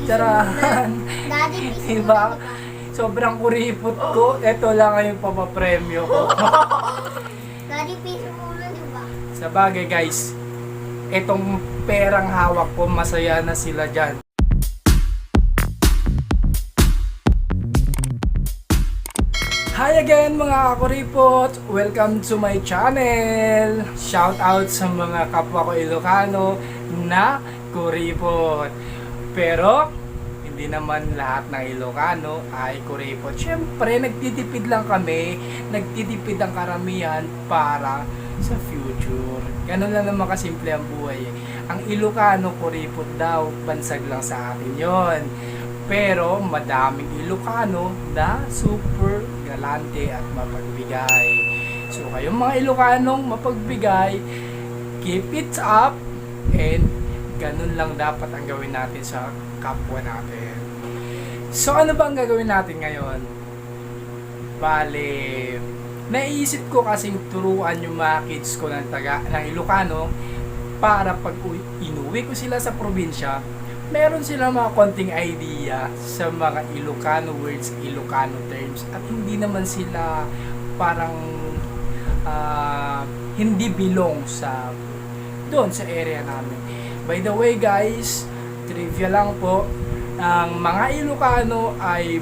Tarahan. Daddy, piso Diba? Sobrang kuripot ko. Ito lang ang papapremyo ko. Daddy, piso muna, di ba? Sa bagay guys, itong perang hawak ko, masaya na sila dyan. Hi again mga kuripot! Welcome to my channel! Shout out sa mga kapwa ko Ilocano na kuripot. Pero, hindi naman lahat ng Ilocano ay kuripot. Siyempre, nagtitipid lang kami. Nagtitipid ang karamihan para sa future. Ganun lang naman kasimple ang buhay. Ang Ilocano kuripot daw, bansag lang sa atin yon. Pero madaming Ilocano na super galante at mapagbigay. So kayong mga Ilocanong mapagbigay, keep it up and ganun lang dapat ang gawin natin sa kapwa natin. So ano ba ang gagawin natin ngayon? Bale, naisip ko kasing turuan yung mga kids ko ng Ilocano para pag inuwi ko sila sa probinsya, meron silang mga konting idea sa mga Ilocano words, Ilocano terms, at hindi naman sila parang hindi belong sa doon sa area namin. By the way guys, trivia lang po, ang mga Ilocano ay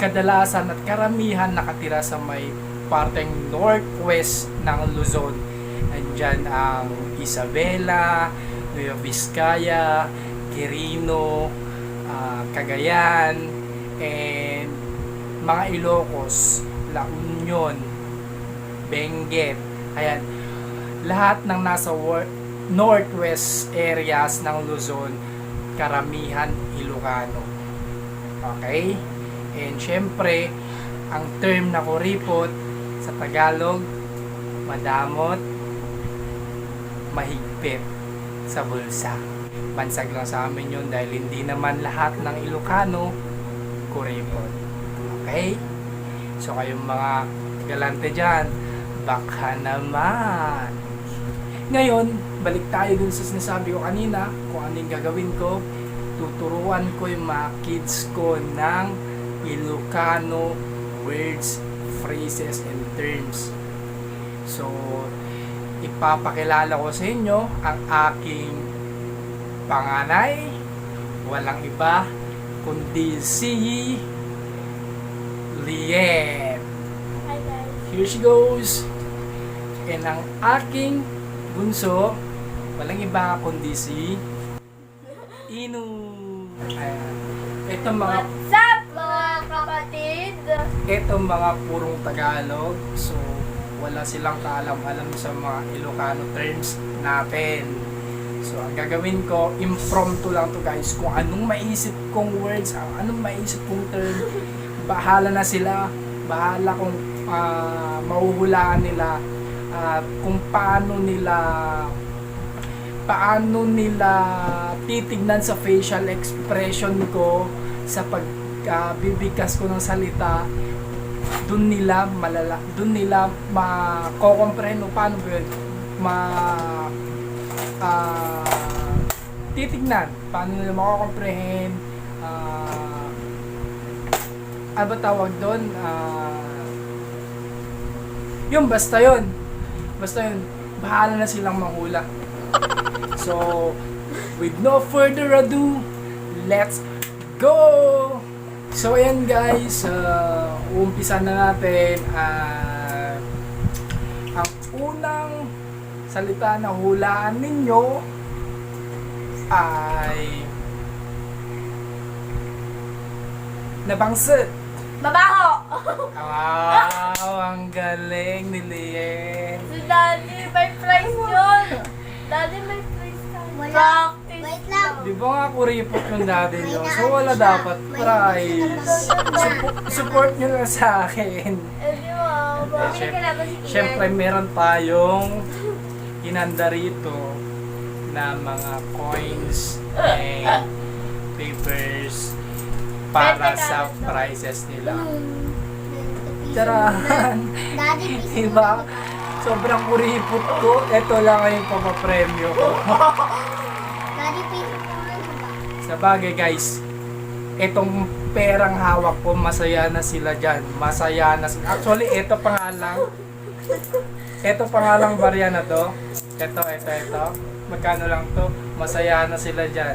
kadalasan at karamihan nakatira sa may parteng northwest ng Luzon. Andyan ang Isabela, Nueva Vizcaya, Quirino, Cagayan, and mga Ilocos, La Union, Benguet. Ayan, lahat ng nasa northwest areas ng Luzon, karamihan Ilocano. Okay? And syempre, ang term na kuripot sa Tagalog, madamot, mahigpit sa bulsa. Bansag lang sa amin yun dahil hindi naman lahat ng Ilocano kuripot. Okay? So kayong mga galante dyan, baka naman. Ngayon, balik tayo dun sa sinasabi ko kanina, kung anong gagawin ko. Tuturuan ko yung mga kids ko ng Ilocano words, phrases, and terms. So, ipapakilala ko sa inyo ang aking panganay, walang iba kundi si Lien. Hi guys. Here she goes. And ang aking bunso, walang iba kundi si Inu. Ayan. Itong mga What's up, mga kapatid? itong mga purong Tagalog. So, wala silang kaalam-alam sa mga Ilocano terms natin. So, ang gagawin ko, impromptu lang to guys. Kung anong maisip kong words, anong maisip kong term, bahala na sila. Bahala kung mahuhulaan nila at kung paano nila titignan sa facial expression ko sa pagbibigkas ko ng salita. Doon nila makokomprehend paano ba yun, titignan paano nila makokomprehend, ano ba tawag doon, yung basta yun, bahala na silang manghula. So with no further ado, let's go! So ayan guys, umpisa na natin. Ang unang salita na hulaan ninyo ay nabangsit. Babaho! Wow, ang galing ni Lien. Si Daddy, may prize yun! Daddy, may prize tayo. Practice. Wait lang. Di ba nga kuripot yung daddy nyo? So wala dapat prize. Support nyo na sa akin. Eh, di ba? Bakit ka na ba si Ian? Siyempre meron tayong hinanda rito na mga coins and papers para sa prizes nila. Tarahan. Daddy, piso Diba? Sobrang kuripot ko. Ito lang ang papapremyo ko. Daddy, piso muna, di ba? Sa Sa bagay guys, itong perang hawak ko, masaya na sila dyan. Masaya na sila. Actually, ito pa nga lang. Ito pa nga lang barya na to. Ito. Magkano lang to? Masaya na sila dyan.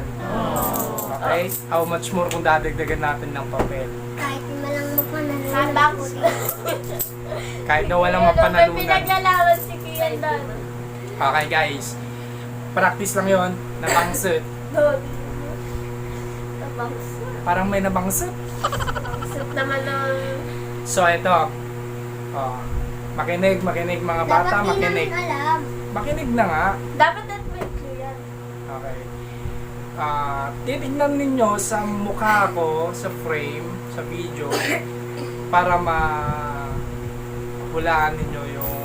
Okay? How much more kung dadagdagan natin ng papel? Kahit walang mapanalunan. Kahit na walang May mapanalunan. pinaglalaban si Kian doon. Okay guys. Practice lang yon. Nabangsot. Doon. Tabang. Parang may nabangsot. Sip naman ng... So ito. Oh, makinig mga bata, makinig. alam. Makinig na nga. Dapat at may clue yan. Okay. Titignan ninyo sa mukha ko, sa frame, sa video, para hulaan ninyo yung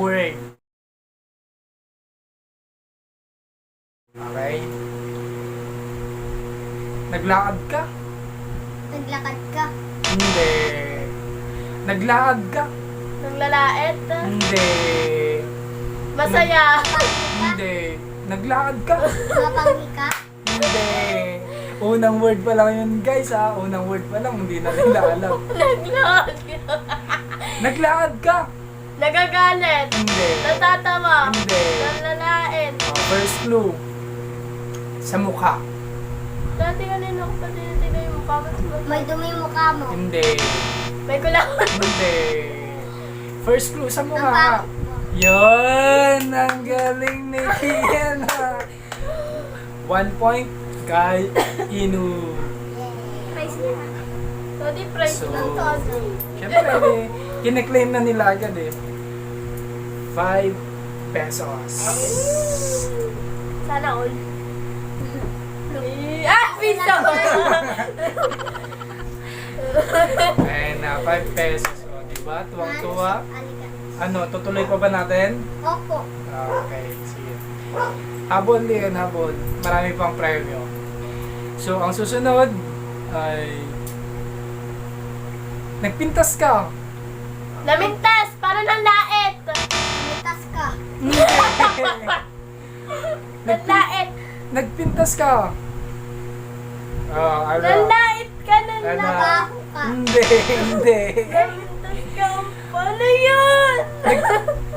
word. Okay? Naglakad ka? Naglakad ka. Hindi. Naglakad ka? Naglalait. Hindi. Masaya. Hindi. Naglakad ka? Mapanghi ka. Hindi. Unang word pa lang yun guys ha. Unang word pa lang, hindi na nila alam. Naglakad ka. Naglakad ka? Nagagalit. Hindi. Natatawa. Hindi. Nanlalait. First clue. Sa mukha. Dati kanina ko pa tinitignan yung mukha mo. May dumi yung mukha mo. Hindi. May kulangan. Hindi. First clue sa mukha. Yun! Ang galing ni Kian ha. 1 point kay Inu. Price niya. So, di price So, lang to. Siyempre, kine-claim na nila agad eh. 5 pesos. Sana all. Piso! And 5 pesos. O, diba? Tuwang-tuwa. Ano, tutuloy pa ba natin? Opo. Okay, sige. Habol din, habol. Marami pang premyo. So, ang susunod ay... Nagpintas ka. Namintas! Para ng lait! Namintas ka. Nanlait! Nagpintas ka. Ano? Nanlait ka! Ano? Nanlabaho ka! Hindi. Namintas ka! Paano yun?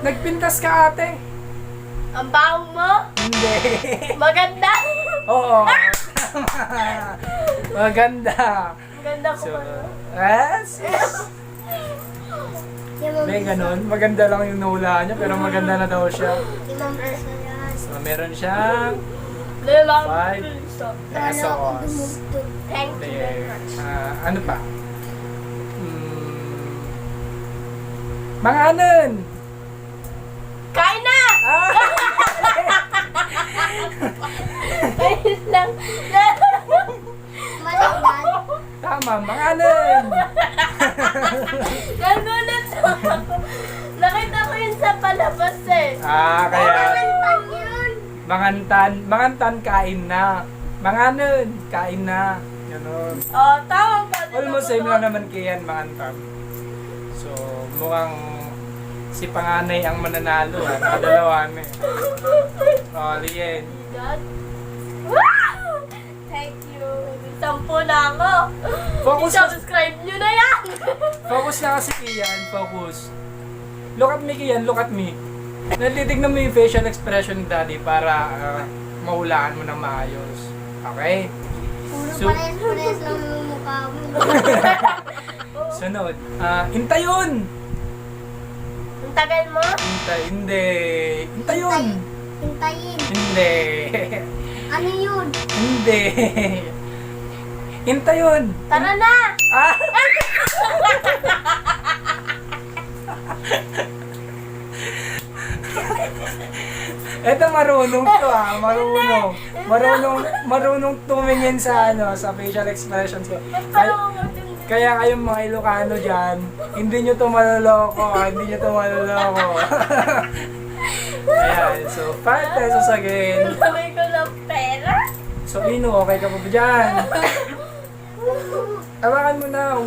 Nagpintas ka ate. Ang baong mo? Hindi. Maganda! Oo. Maganda. Maganda ko So, pa. May ganun. Maganda lang yung nahulaan niya, pero maganda na daw siya. Limang peso yan. So, meron siyang Limang 5 peso. pesos. Thank you very Then, much. ano pa? Mga anon! Kain na! Ah! Ayun lang. Malagyan. Tama, mga anon! Nagulat ako. Nakita ko yun sa palabas eh. Kaya... Malantan yun. Mangantan, kain na. Mga anon, kain na. Ganun. Oh, tama pa. Almost same lang naman kayan, mangantan. So, mukhang si panganay ang mananalo ha. Nakadalawa na eh. Lien. God. Wow! Thank you. 10 na ako. Focus ka- I-subscribe nyo na yan. Focus na kasi Kian, focus. Look at me Kian, look at me. Natitignan mo yung facial expression ni Daddy para mahulaan mo ng maayos. Okay? So- Pares-pares lang yung mukha mo. Sunod. Hintayon! Ang tagal mo? Hindi. Hintayon! Hintayin. Hindi. Ano yun? Hindi. Hintayon! Tara na! Ah! Eto marunong to Marunong tumingin sa sa facial expressions ko. Kaya kayong mga Ilocano dyan, hindi nyo to maloloko. Ayan, so 5 pesos again. Sabi ko ng pera. So Ino, okay ka pa ba dyan? Tawakan mo na,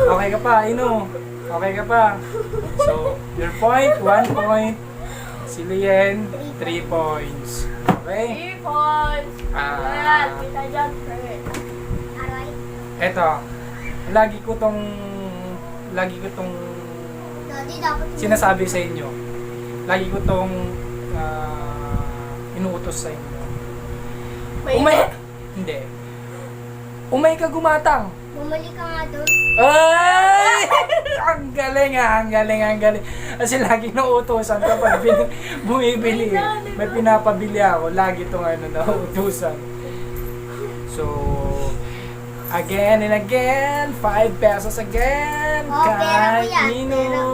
okay ka pa, Ino. Okay ka pa. So, your point, 1 point. Si Si Lien, 3 points. Okay? 3 points. Ah. Ayan, kita dyan, friend. Aray. Eto, lagi ko tong Daddy, dapat sinasabi sa inyo. Lagi ko tong inuutos sa inyo. Hindi. Umay ka gumatang. bumalik ka nga doon. Ay! Ang galing ah, ang galing. Kasi lagi nauutosan kapag bumibili. May pinapabili ako, lagi itong nauutosan. So, again and again, 5 pesos again. Oh, pera ko yan, Nino.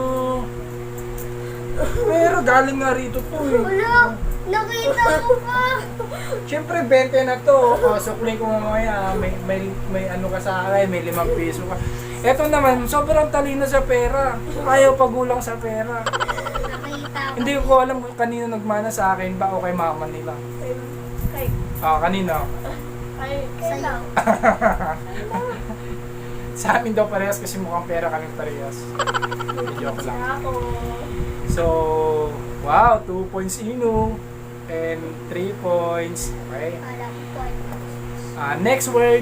Pero galing nga rito to eh. Wala, nakita ko pa. Siyempre, 20 na to. Sukli ko mamaya. May ano ka sa akin, may 5 piso ka. Eto naman, sobrang talino sa pera. Ayaw pagulang sa pera. Nakita ko. Hindi ko alam kung kanino nagmana sa akin ba o kay mama nila. Kay, Kanino? kay lang. Sa amin daw parehas kasi mukhang pera kami parehas. Joke lang. Ako. So, wow, 2 points Inu. And 3 points. Okay. Alam ko. Next word.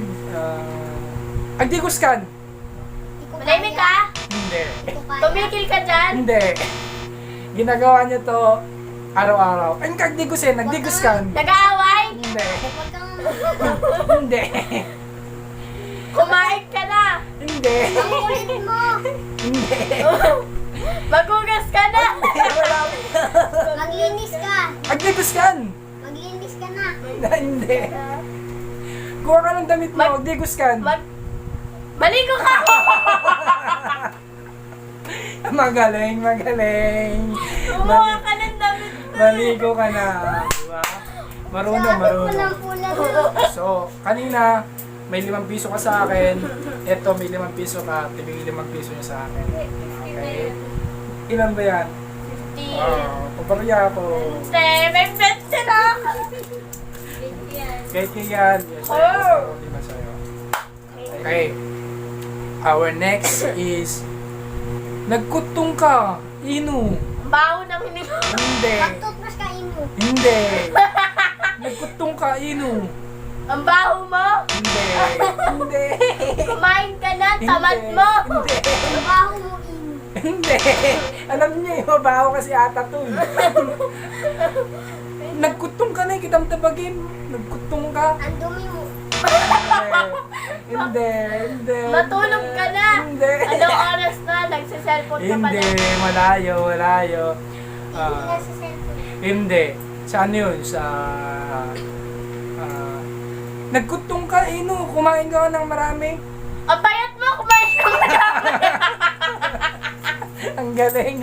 Agdiguskan. Hindi ko Manahimik kaya. ka? Hindi. Hindi ko kaya. Tumikil ka dyan? Hindi. Ginagawa niya to araw-araw. Ay, kagdigusin. Nagdiguskan. Nag-aaway? Hindi. Huwag kang Hindi. Kumain ka na? Hindi. ang kulit mo. Hindi. Magugas ka na? Wala. Maglinis ka. Agdiguskan. Maglinis ka na. Hindi. Kuha ka ng damit mo. Agdiguskan. Maligo ka! Magaling. Kumuha ka ng damit mo. Maligo ka na. Diba? Marunong. Pulang-pulang. So, kanina, may 5 piso ka sa akin. Eto, may 5 piso ka. Tigil 5 piso niya sa akin. Okay. Ilan ba yan? 15. Pabarya ako. Hindi, may pencil ako. Kahit yan. Yes, Oh. Lima sa'yo. Okay. Our next is nagkutong ka. Inu. Ang baho ng hininga. Hindi. Mag-toothbrush ka, Inu. Hindi. Nagkutong ka. Inu. Ang baho mo? Hindi. Kumain ka na, Hindi. tamad mo. Hindi. Trabaho mo, Inu. Hindi. Alam niyo yung mabaho kasi ata to. Nagkutong ka na, kitang tabagin. Nagkutong ka. Ang dumi mo. Hindi. Matulog ka na. Hindi. Anong oras na? Nagsiselfone ka pa Hindi. na. Malayo. Hindi Ah, na sa cellphone. hindi. Saan yun? Nagkutong ka, Ino. Kumain ka ng marami. Ang payat mo, kumain ka na. Ang galing.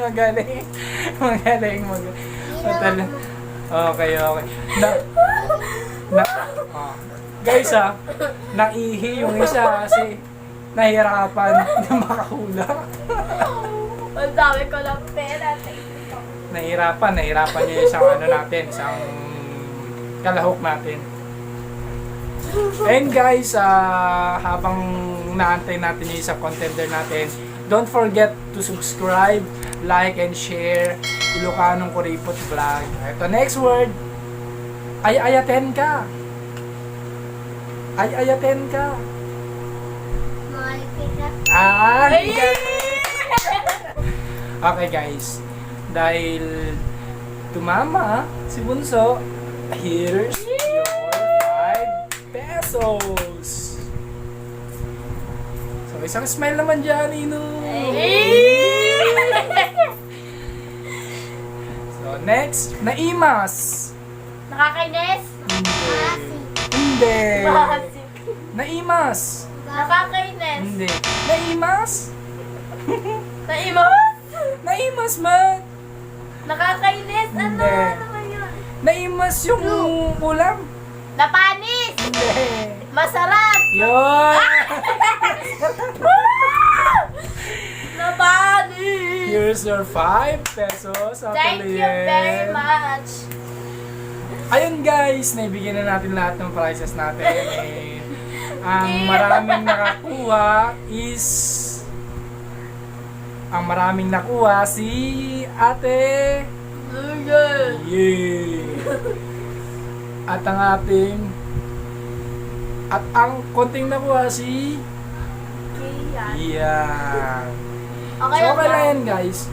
Matal- Okay. Guys naihi yung isa kasi nahihirapan na makahula. Ang dami ko ng pera. Nahihirapan yung isang isang kalahok natin. And guys, habang naantay natin yung isang contender natin, don't forget to subscribe, like, and share Ilocanong Kuripot Vlog. Ito, next word, ay-ayaten ka. Ay-ayaten ka. Mahal kita. Ay! Okay guys, dahil tumama si Bunso, here's your 5 pesos. So, isang smile naman dyan, Ino. So, next, naimas. Nakakainis? Hindi. Mahasik. Naimas. Nakakainis? Hindi. Naimas? Naimos? Naimas, man. Nakakainis? Ano? Hindi. Ano ba yun? Naimas yung ulam. Napanis? Hindi. Masarap? Yun. Napanis? Here's your 5 pesos. Thank you very much. Ayun guys, naibigyan na natin lahat ng prizes natin. And ang maraming nakuha si Ate Burger. Yay! At ang konting nakuha si Kian. Ian. Okay So lang okay ba? lang yan guys.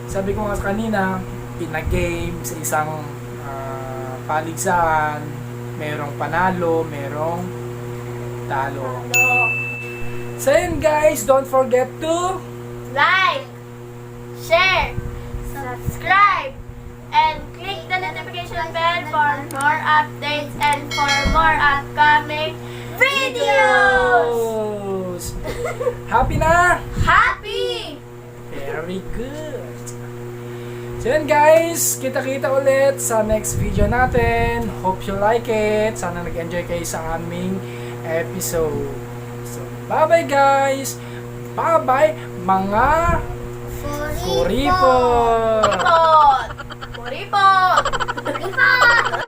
Sabi ko nga kanina, pinag-game sa isang paligsahan, merong panalo, merong talo. Hello. So yun guys, don't forget to Like, share, subscribe, and click the notification bell for more updates and for more upcoming videos! Happy na? Happy! Very good. So yun guys, kita-kita ulit sa next video natin. Hope you like it. Sana nag-enjoy kayo sa aming episode. So bye-bye guys. Bye-bye mga Kuripot. kuripot. Kuripot! Kuripot! Kuripot.